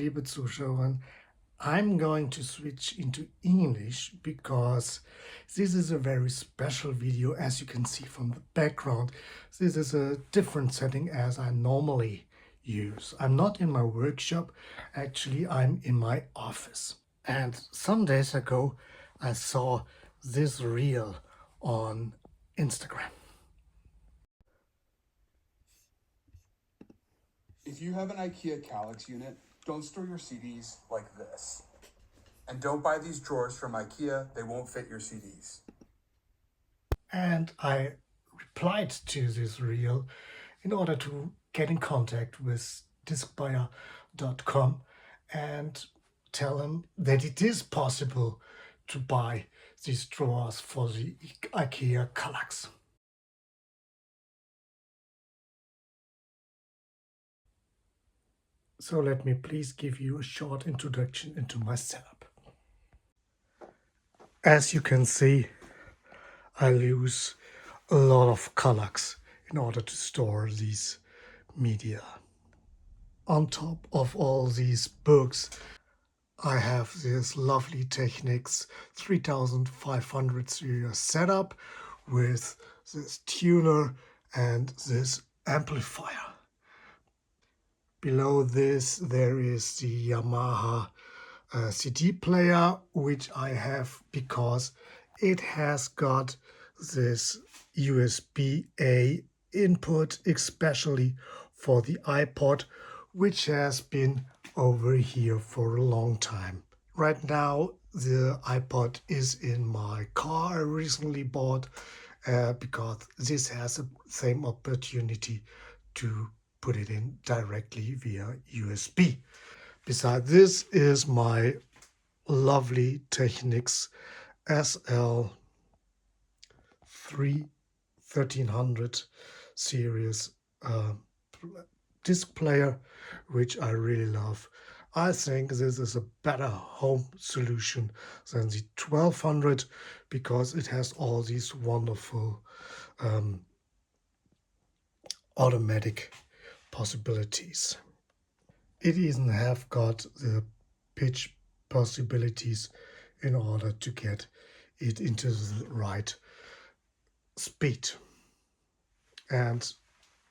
liebe Zuschauer. I'm going to switch into English because this is a very special video, as you can see from the background. This is a different setting as I normally use. I'm not in my workshop, actually I'm in my office. And some days ago I saw this reel on Instagram. If you have an Ikea Kallax unit, don't store your CDs like this. And don't buy these drawers from Ikea, they won't fit your CDs. And I replied to this reel in order to get in contact with discbuyer.com and tell him that it is possible to buy these drawers for the Ikea Kallax. So let me please give you a short introduction into my setup. As you can see, I use a lot of Kallax in order to store these media. On top of all these books, I have this lovely Technics 3500 series setup with this tuner and this amplifier. Below this there is the Yamaha CD player, which I have because it has got this USB-A input, especially for the iPod, which has been over here for a long time. Right now the iPod is in my car I recently bought because this has the same opportunity to put it in directly via USB. Besides this is my lovely Technics SL 1300 series disc player, which I really love. I think this is a better home solution than the 1200 because it has all these wonderful automatic possibilities. It even have got the pitch possibilities in order to get it into the right speed. And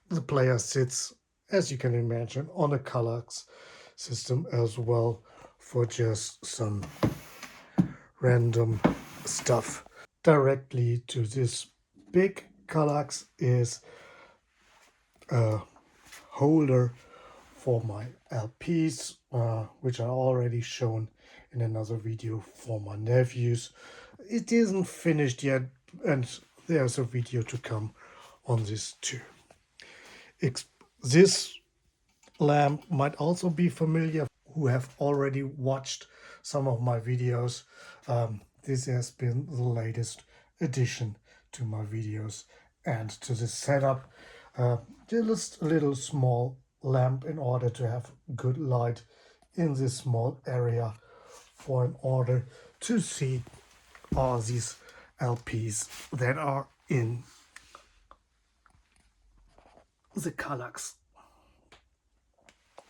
the player sits, as you can imagine, on a Kallax system as well for just some random stuff. Directly to this big Kallax is a holder for my LPs, which I already shown in another video for my nephews. It isn't finished yet, and there's a video to come on this too. This lamp might also be familiar who have already watched some of my videos. This has been the latest addition to my videos and to the setup. Just a little small lamp in order to have good light in this small area for in order to see all these LPs that are in the Kallax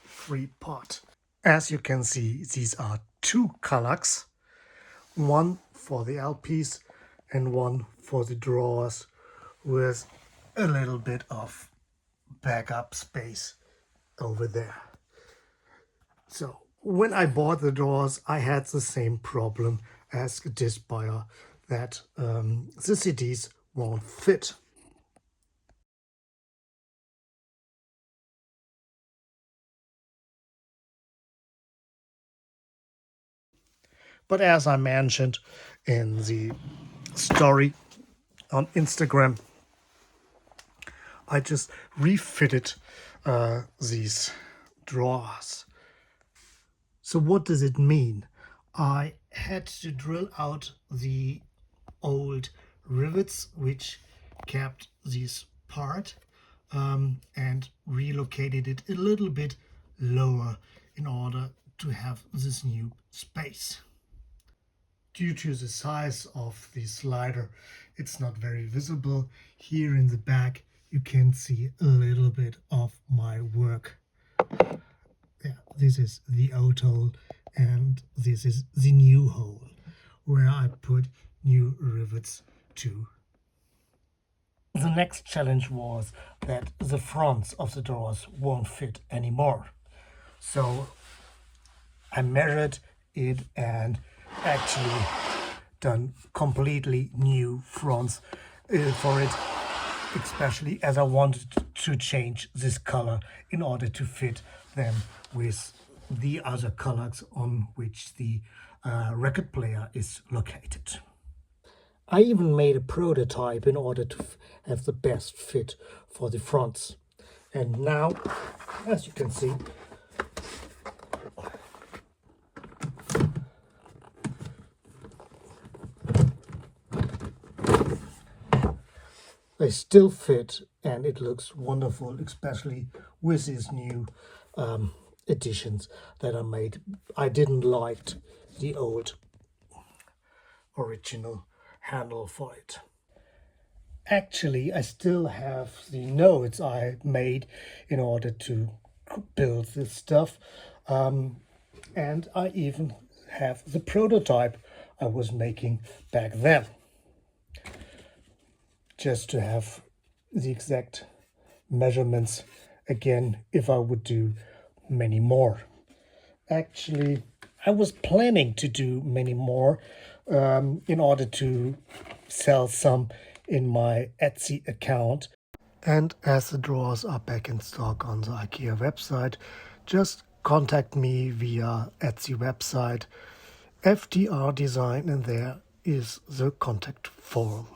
3-pot. As you can see, these are two Kallax, one for the LPs and one for the drawers with a little bit of backup space over there. So when I bought the drawers, I had the same problem as a disc buyer, that the CDs won't fit. But as I mentioned in the story on Instagram, I just refitted these drawers. So what does it mean? I had to drill out the old rivets which kept this part and relocated it a little bit lower in order to have this new space. Due to the size of the slider, it's not very visible. Here in the back you can see a little bit of my work. Yeah, this is the old hole and this is the new hole where I put new rivets to. The next challenge was that the fronts of the doors won't fit anymore. So I measured it and actually done completely new fronts for it, especially as I wanted to change this color in order to fit them with the other colors on which the record player is located. I even made a prototype in order to have the best fit for the fronts. And now, as you can see, they still fit and it looks wonderful, especially with these new additions that I made. I didn't like the old original handle for it. Actually, I still have the notes I made in order to build this stuff. And I even have the prototype I was making back then, just to have the exact measurements again if I would do many more. Actually, I was planning to do many more in order to sell some in my Etsy account. And as the drawers are back in stock on the Ikea website, just contact me via Etsy website, FDR Design, and there is the contact form.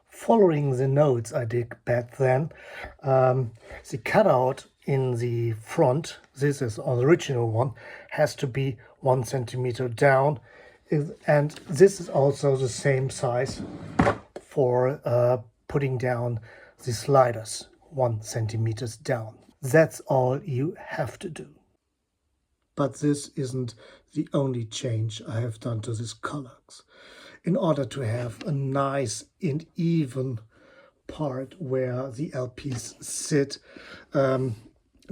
Following the notes I did back then, the cutout in the front, this is the original one, has to be 1 centimeter down, and this is also the same size for putting down the sliders, 1 centimeter down. That's all you have to do. But this isn't the only change I have done to this Kallax. In order to have a nice and even part where the LPs sit,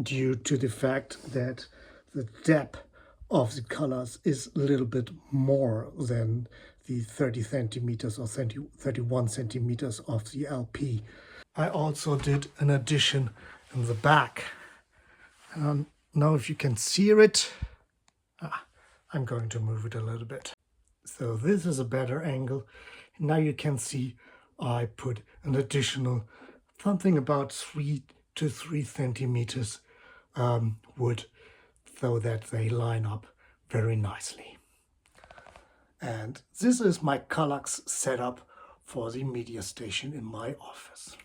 due to the fact that the depth of the colors is a little bit more than the 30 centimeters or 31 centimeters of the LP. I also did an addition in the back. Now if you can see it, I'm going to move it a little bit. So this is a better angle. Now you can see I put an additional something about 3 to 3 centimeters wood, so that they line up very nicely. And this is my Kallax setup for the media station in my office.